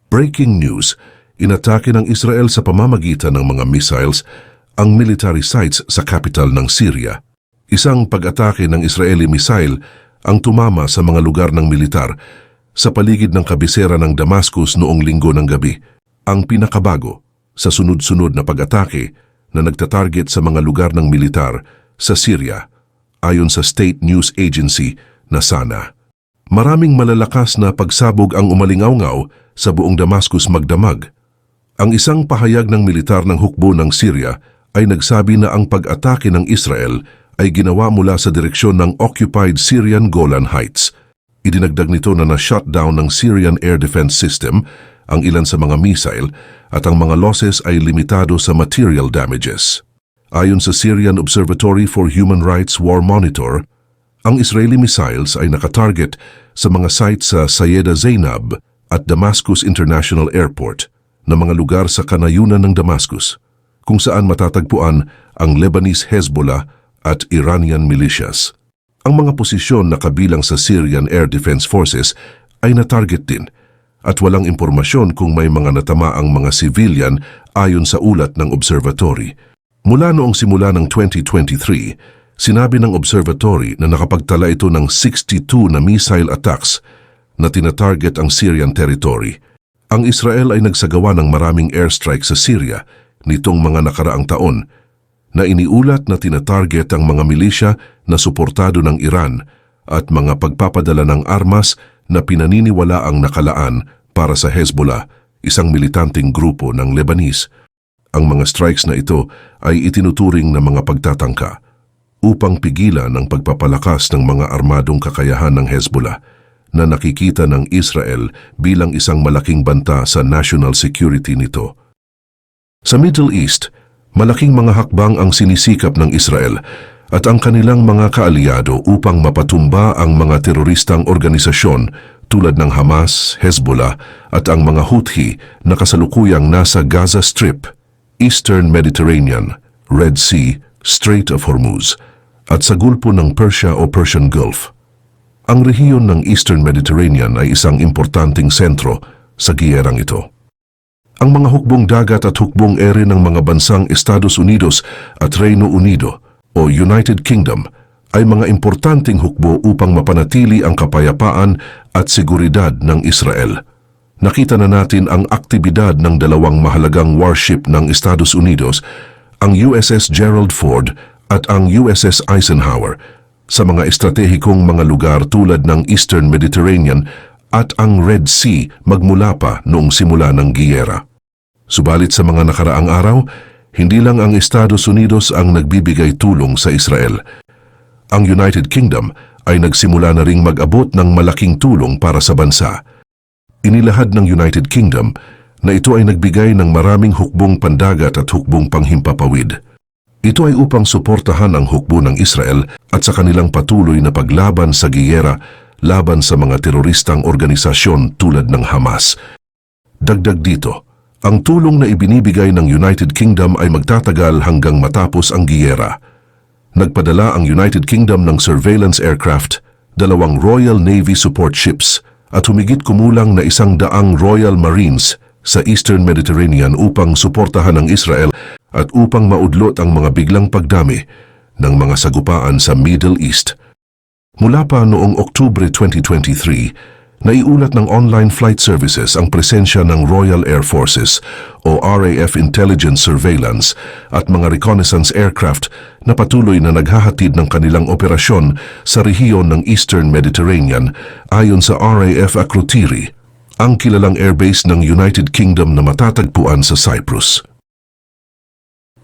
Breaking news, inatake ng Israel sa pamamagitan ng mga missiles ang military sites sa capital ng Syria. Isang pag-atake ng Israeli missile ang tumama sa mga lugar ng militar sa paligid ng kabisera ng Damascus noong Linggo ng gabi. Ang pinakabago sa sunod-sunod na pag-atake na nagtatarget sa mga lugar ng militar sa Syria ayon sa State News Agency na SANA. Maraming malalakas na pagsabog ang umalingaw-ngaw sa buong Damascus magdamag. Ang isang pahayag ng militar ng hukbo ng Syria ay nagsabi na ang pag-atake ng Israel ay ginawa mula sa direksyon ng occupied Syrian Golan Heights. Idinagdag nito na na-shutdown ng Syrian Air Defense System ang ilan sa mga missile at ang mga losses ay limitado sa material damages. Ayon sa Syrian Observatory for Human Rights War Monitor, ang Israeli missiles ay nakatarget sa mga sites sa Sayeda Zainab at Damascus International Airport na mga lugar sa kanayunan ng Damascus, kung saan matatagpuan ang Lebanese Hezbollah at Iranian militias. Ang mga posisyon na kabilang sa Syrian Air Defense Forces ay natarget din at walang impormasyon kung may mga natamaang mga civilian ayon sa ulat ng observatory. Mula noong simula ng 2023, sinabi ng observatory na nakapagtala ito ng 62 na missile attacks na tinatarget ang Syrian territory. Ang Israel ay nagsagawa ng maraming airstrike sa Syria nitong mga nakaraang taon na iniulat na tinatarget ang mga milisya na suportado ng Iran at mga pagpapadala ng armas na pinaniniwala ang nakalaan para sa Hezbollah, isang militanteng grupo ng Lebanese. Ang mga strikes na ito ay itinuturing na mga pagtatangka upang pigilan ang pagpapalakas ng mga armadong kakayahan ng Hezbollah na nakikita ng Israel bilang isang malaking banta sa national security nito. Sa Middle East, malaking mga hakbang ang sinisikap ng Israel at ang kanilang mga kaalyado upang mapatumba ang mga teroristang organisasyon tulad ng Hamas, Hezbollah at ang mga Houthi na kasalukuyang nasa Gaza Strip, Eastern Mediterranean, Red Sea, Strait of Hormuz at sa gulpo ng Persia o Persian Gulf. Ang rehiyon ng Eastern Mediterranean ay isang importanteng sentro sa giyerang ito. Ang mga hukbong dagat at hukbong ere ng mga bansang Estados Unidos at Reino Unido o United Kingdom ay mga importanteng hukbo upang mapanatili ang kapayapaan at seguridad ng Israel. Nakita na natin ang aktibidad ng dalawang mahalagang warship ng Estados Unidos, ang USS Gerald Ford at ang USS Eisenhower, sa mga estratehikong mga lugar tulad ng Eastern Mediterranean at ang Red Sea magmula pa noong simula ng giyera. Subalit sa mga nakaraang araw, hindi lang ang Estados Unidos ang nagbibigay tulong sa Israel. Ang United Kingdom ay nagsimula na ring mag-abot ng malaking tulong para sa bansa. Inilahad ng United Kingdom na ito ay nagbigay ng maraming hukbong pandagat at hukbong panghimpapawid. Ito ay upang suportahan ang hukbo ng Israel at sa kanilang patuloy na paglaban sa giyera laban sa mga teroristang organisasyon tulad ng Hamas. Dagdag dito, ang tulong na ibinibigay ng United Kingdom ay magtatagal hanggang matapos ang giyera. Nagpadala ang United Kingdom ng surveillance aircraft, 2 Royal Navy support ships at humigit kumulang na 100 Royal Marines sa Eastern Mediterranean upang suportahan ang Israel at upang maudlot ang mga biglang pagdami ng mga sagupaan sa Middle East. Mula pa noong Oktubre 2023, naiulat ng online flight services ang presensya ng Royal Air Forces o RAF Intelligence Surveillance at mga reconnaissance aircraft na patuloy na naghahatid ng kanilang operasyon sa rehiyon ng Eastern Mediterranean ayon sa RAF Akrotiri, ang kilalang airbase ng United Kingdom na matatagpuan sa Cyprus.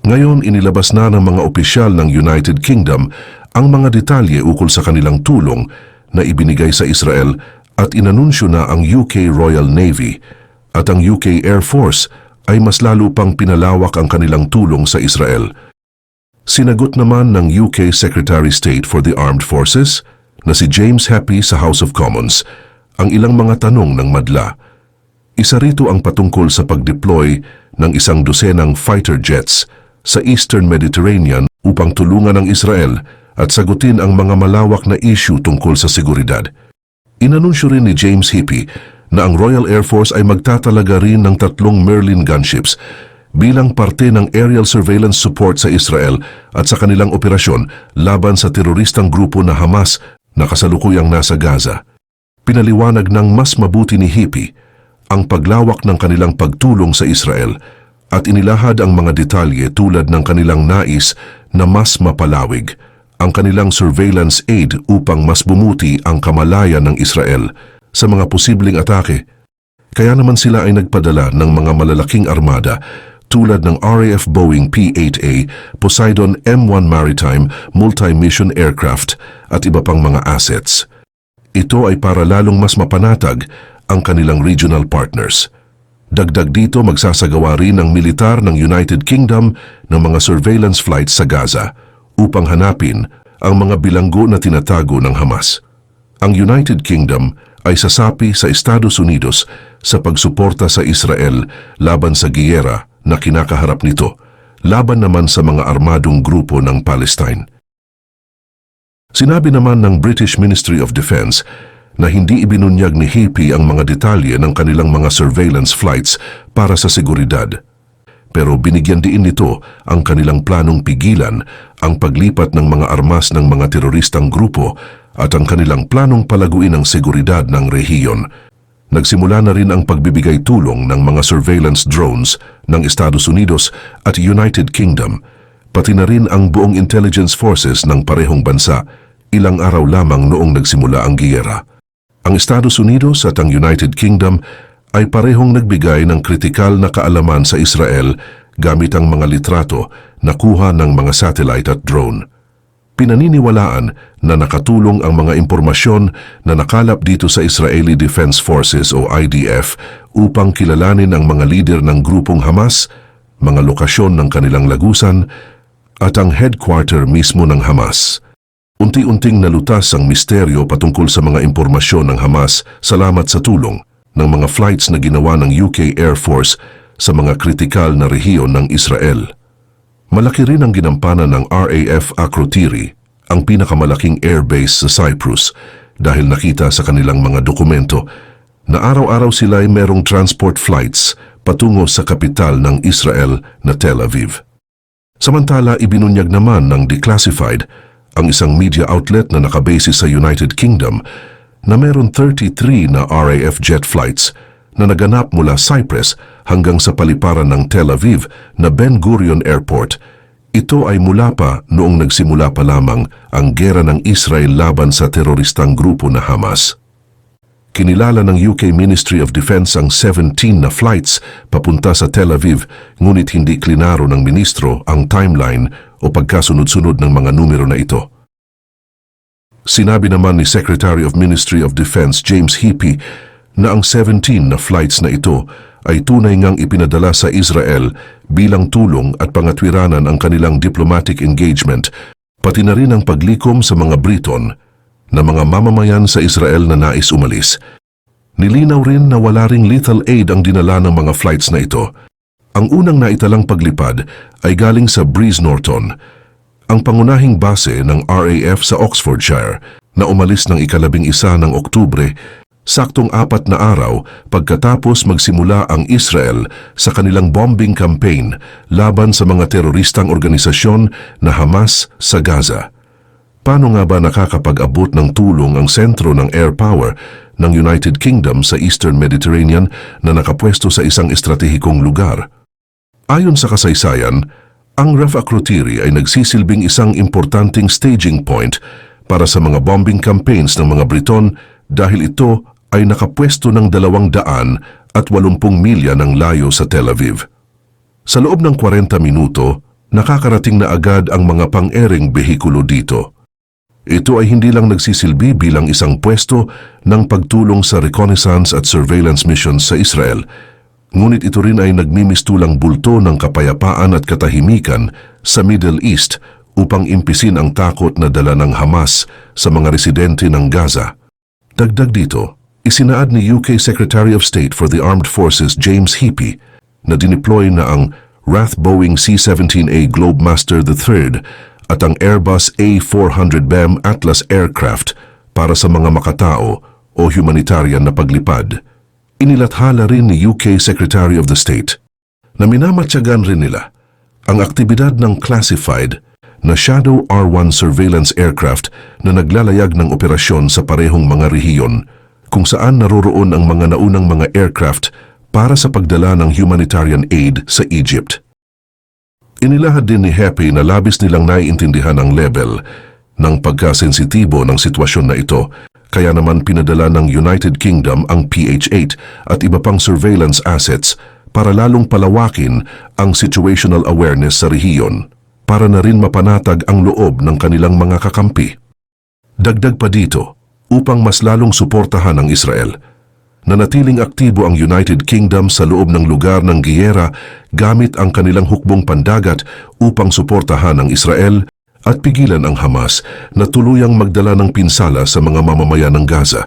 Ngayon, inilabas na ng mga opisyal ng United Kingdom ang mga detalye ukol sa kanilang tulong na ibinigay sa Israel at inanunsyo na ang UK Royal Navy at ang UK Air Force ay mas lalo pang pinalawak ang kanilang tulong sa Israel. Sinagot naman ng UK Secretary State for the Armed Forces na si James Happy sa House of Commons ang ilang mga tanong ng madla. Isa rito ang patungkol sa pag-deploy ng 100 fighter jets sa Eastern Mediterranean upang tulungan ang Israel at sagutin ang mga malawak na issue tungkol sa seguridad. Inanunsyo rin ni James Happy na ang Royal Air Force ay magtatalaga rin ng 3 Merlin gunships bilang parte ng aerial surveillance support sa Israel at sa kanilang operasyon laban sa teroristang grupo na Hamas na kasalukuyang nasa Gaza. Pinaliwanag ng mas mabuti ni Hippie ang paglawak ng kanilang pagtulong sa Israel at inilahad ang mga detalye tulad ng kanilang nais na mas mapalawig ang kanilang surveillance aid upang mas bumuti ang kamalayan ng Israel sa mga posibleng atake. Kaya naman sila ay nagpadala ng mga malalaking armada tulad ng RAF Boeing P-8A, Poseidon M1 Maritime multi-mission aircraft at iba pang mga assets. Ito ay para lalong mas mapanatag ang kanilang regional partners. Dagdag dito, magsasagawa rin ang militar ng United Kingdom ng mga surveillance flights sa Gaza upang hanapin ang mga bilanggo na tinatago ng Hamas. Ang United Kingdom ay sasapi sa Estados Unidos sa pagsuporta sa Israel laban sa giyera na kinakaharap nito, laban naman sa mga armadong grupo ng Palestine. Sinabi naman ng British Ministry of Defense na hindi ibinunyag ni Hippie ang mga detalye ng kanilang mga surveillance flights para sa seguridad. Pero binigyan din nito ang kanilang planong pigilan ang paglipat ng mga armas ng mga teroristang grupo at ang kanilang planong palaguin ang seguridad ng rehiyon. Nagsimula na rin ang pagbibigay tulong ng mga surveillance drones ng Estados Unidos at United Kingdom, pati na rin ang buong intelligence forces ng parehong bansa ilang araw lamang noong nagsimula ang giyera. Ang Estados Unidos at ang United Kingdom ay parehong nagbigay ng kritikal na kaalaman sa Israel gamit ang mga litrato na kuha ng mga satellite at drone. Pinaniniwalaan na nakatulong ang mga impormasyon na nakalap dito sa Israeli Defense Forces o IDF upang kilalanin ang mga lider ng grupong Hamas, mga lokasyon ng kanilang lagusan, at ang headquarter mismo ng Hamas. Unti-unting nalutas ang misteryo patungkol sa mga impormasyon ng Hamas salamat sa tulong ng mga flights na ginawa ng UK Air Force sa mga kritikal na rehiyon ng Israel. Malaki rin ang ginampanan ng RAF Akrotiri, ang pinakamalaking airbase sa Cyprus, dahil nakita sa kanilang mga dokumento na araw-araw sila ay merong transport flights patungo sa kapital ng Israel na Tel Aviv. Samantala, ibinunyag naman ng Declassified, ang isang media outlet na nakabase sa United Kingdom, na meron 33 na RAF jet flights na naganap mula Cyprus hanggang sa paliparan ng Tel Aviv na Ben Gurion Airport. Ito ay mula pa noong nagsimula pa lamang ang gera ng Israel laban sa teroristang grupo na Hamas. Kinilala ng UK Ministry of Defense ang 17 na flights papunta sa Tel Aviv, ngunit hindi klinaro ng ministro ang timeline o pagkasunod-sunod ng mga numero na ito. Sinabi naman ni Secretary of Ministry of Defense James Hippie na ang 17 na flights na ito ay tunay ngang ipinadala sa Israel bilang tulong at pangatwiranan ang kanilang diplomatic engagement, pati na rin ang paglikom sa mga Briton na mga mamamayan sa Israel na nais umalis. Nilinaw rin na wala ring lethal aid ang dinala ng mga flights na ito. Ang unang naitalang paglipad ay galing sa Breeze Norton, ang pangunahing base ng RAF sa Oxfordshire, na umalis ng 11 ng Oktubre, saktong 4 na araw pagkatapos magsimula ang Israel sa kanilang bombing campaign laban sa mga teroristang organisasyon na Hamas sa Gaza. Paano nga ba nakakapag-abot ng tulong ang sentro ng air power ng United Kingdom sa Eastern Mediterranean na nakapwesto sa isang estratehikong lugar? Ayon sa kasaysayan, ang RAF Akrotiri ay nagsisilbing isang importanteng staging point para sa mga bombing campaigns ng mga Briton dahil ito ay nakapwesto ng 280 milya ng layo sa Tel Aviv. Sa loob ng 40 minuto, nakakarating na agad ang mga pang-airing behikulo dito. Ito ay hindi lang nagsisilbi bilang isang pwesto ng pagtulong sa reconnaissance at surveillance missions sa Israel, ngunit ito rin ay nagmimistulang bulto ng kapayapaan at katahimikan sa Middle East upang impisin ang takot na dala ng Hamas sa mga residente ng Gaza. Dagdag dito, isinaad ni UK Secretary of State for the Armed Forces James Hippie na dineploy na ang RAF Boeing C-17A Globemaster III at ang Airbus A400BAM Atlas aircraft para sa mga makatao o humanitarian na paglipad. Inilathala rin ni UK Secretary of the State na minamatyagan rin nila ang aktibidad ng classified na Shadow R1 surveillance aircraft na naglalayag ng operasyon sa parehong mga rehiyon kung saan naroroon ang mga naunang mga aircraft para sa pagdala ng humanitarian aid sa Egypt. Inilahad din ni Happy na labis nilang naiintindihan ang level ng pagkasensitibo ng sitwasyon na ito, kaya naman pinadala ng United Kingdom ang PH-8 at iba pang surveillance assets para lalong palawakin ang situational awareness sa rehiyon, para na rin mapanatag ang loob ng kanilang mga kakampi. Dagdag pa dito, upang mas lalong suportahan ang Israel, nanatiling aktibo ang United Kingdom sa loob ng lugar ng giyera gamit ang kanilang hukbong pandagat upang suportahan ang Israel at pigilan ang Hamas na tuluyang magdala ng pinsala sa mga mamamayan ng Gaza.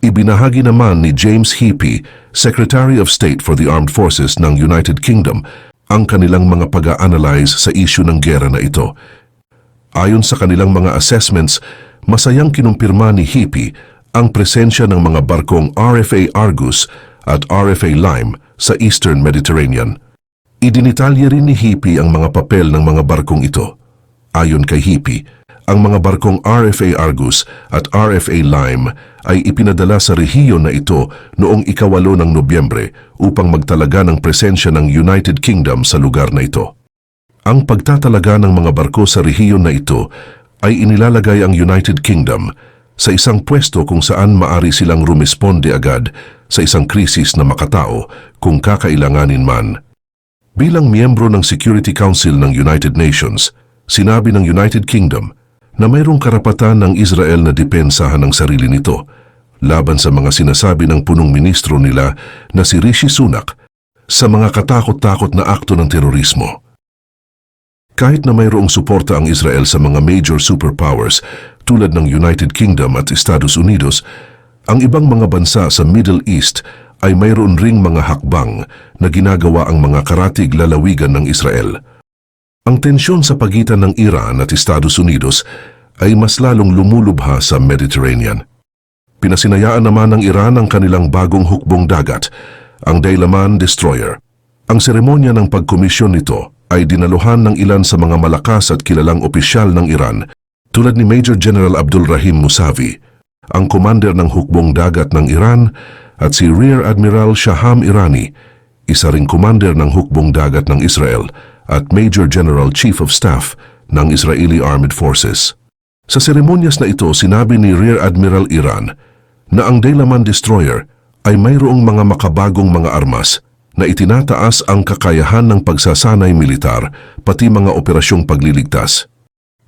Ibinahagi naman ni James Heapy, Secretary of State for the Armed Forces ng United Kingdom, ang kanilang mga pag-a-analyze sa isyu ng giyera na ito. Ayon sa kanilang mga assessments, masayang kinumpirma ni Heapy ang presensya ng mga barkong RFA Argus at RFA Lime sa Eastern Mediterranean. Idinitalye rin ni Heapy ang mga papel ng mga barkong ito. Ayon kay Heapy, ang mga barkong RFA Argus at RFA Lime ay ipinadala sa rehiyon na ito noong 8 ng Nobyembre upang magtalaga ng presensya ng United Kingdom sa lugar na ito. Ang pagtatalaga ng mga barko sa rehiyon na ito ay inilalagay ang United Kingdom sa isang pwesto kung saan maari silang rumisponde agad sa isang krisis na makatao kung kakailanganin man. Bilang miyembro ng Security Council ng United Nations, sinabi ng United Kingdom na mayroong karapatan ng Israel na depensahan ang sarili nito laban sa mga sinasabi ng punong ministro nila na si Rishi Sunak sa mga katakot-takot na akto ng terorismo. Kahit na mayroong suporta ang Israel sa mga major superpowers tulad ng United Kingdom at Estados Unidos, ang ibang mga bansa sa Middle East ay mayroon ring mga hakbang na ginagawa ang mga karatig lalawigan ng Israel. Ang tensyon sa pagitan ng Iran at Estados Unidos ay mas lalong lumulubha sa Mediterranean. Pinasinayaan naman ng Iran ang kanilang bagong hukbong dagat, ang Daylaman Destroyer. Ang seremonya ng pagkomisyon nito ay dinaluhan ng ilan sa mga malakas at kilalang opisyal ng Iran tulad ni Major General Abdul Rahim Musavi, ang commander ng hukbong dagat ng Iran, at si Rear Admiral Shaham Irani, isa ring commander ng hukbong dagat ng Israel at Major General Chief of Staff ng Israeli Armed Forces. Sa seremonyas na ito, sinabi ni Rear Admiral Iran na ang Daylaman Destroyer ay mayroong mga makabagong mga armas na itinataas ang kakayahan ng pagsasanay militar pati mga operasyong pagliligtas.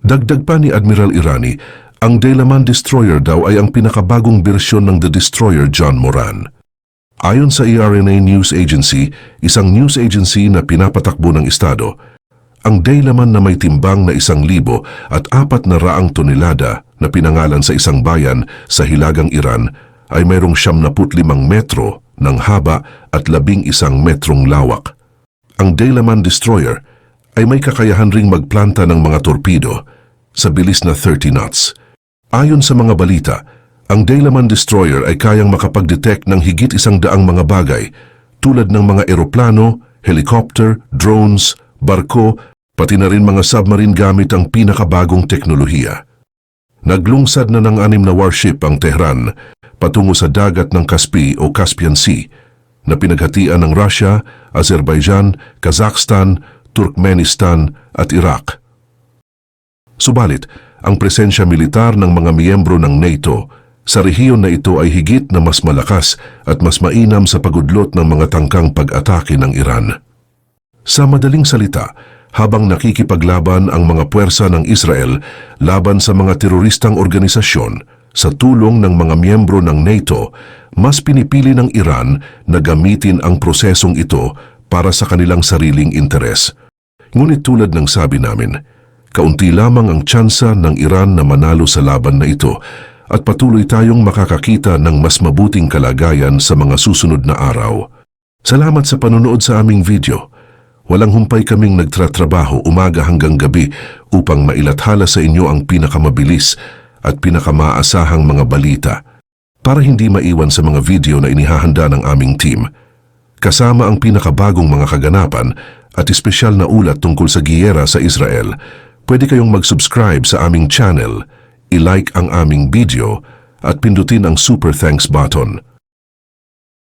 Dagdag pa ni Admiral Irani, ang Daylaman Destroyer daw ay ang pinakabagong bersyon ng The Destroyer John Moran. Ayon sa ERNA News Agency, isang news agency na pinapatakbo ng Estado, ang Daylaman na may timbang na 1,400 tonelada na pinangalan sa isang bayan sa hilagang Iran ay mayroong 75 metro ng haba at 11 metrong lawak. Ang Daylaman Destroyer ay may kakayahan ring magplanta ng mga torpedo sa bilis na 30 knots. Ayon sa mga balita, ang Daylaman Destroyer ay kayang makapag-detect ng higit 100 mga bagay tulad ng mga eroplano, helicopter, drones, barko, pati na rin mga submarine gamit ang pinakabagong teknolohiya. Naglungsad na ng 6 na warship ang Tehran patungo sa dagat ng Kaspi o Caspian Sea na pinaghatian ng Russia, Azerbaijan, Kazakhstan, Turkmenistan at Iraq. Subalit, ang presensya militar ng mga miyembro ng NATO sa rehiyon na ito ay higit na mas malakas at mas mainam sa pagudlot ng mga tangkang pag-atake ng Iran. Sa madaling salita, habang nakikipaglaban ang mga puwersa ng Israel laban sa mga teroristang organisasyon sa tulong ng mga miyembro ng NATO, mas pinipili ng Iran na gamitin ang prosesong ito para sa kanilang sariling interes. Ngunit tulad ng sabi namin, kaunti lamang ang tsansa ng Iran na manalo sa laban na ito at patuloy tayong makakakita ng mas mabuting kalagayan sa mga susunod na araw. Salamat sa panonood sa aming video. Walang humpay kaming nagtratrabaho umaga hanggang gabi upang mailathala sa inyo ang pinakamabilis at pinakamaasahang mga balita. para hindi maiwan sa mga video na inihahanda ng aming team. Kasama ang pinakabagong mga kaganapan at espesyal na ulat tungkol sa giyera sa Israel, pwede kayong mag-subscribe sa aming channel, i-like ang aming video at pindutin ang super thanks button.